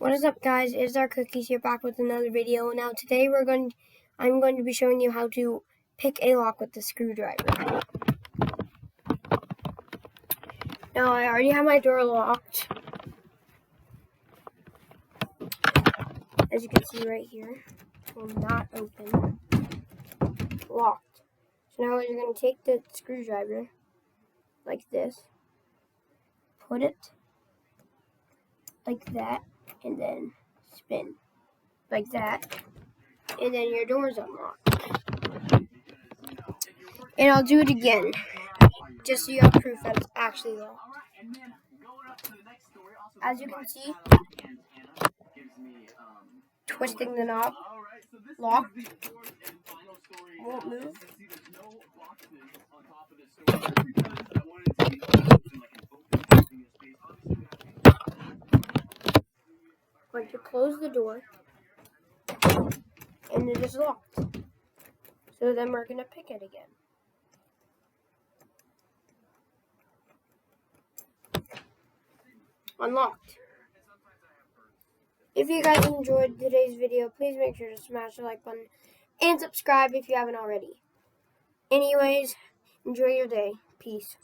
What is up, guys? It's our Cookies here, back with another video. Now today I'm going to be showing you how to pick a lock with the screwdriver. Now I already have my door locked, as you can see right here. It will not open. Locked. So now you're going to take the screwdriver like this, put it like that, and then spin like that, and then your door's unlocked. And I'll do it again, just so you have proof that it's actually locked. As you can see, twisting the knob, locked, won't move. Going to close the door, and it is locked. So then we're going to pick it again. Unlocked. If you guys enjoyed today's video, please make sure to smash the like button and subscribe if you haven't already. Anyways, enjoy your day. Peace.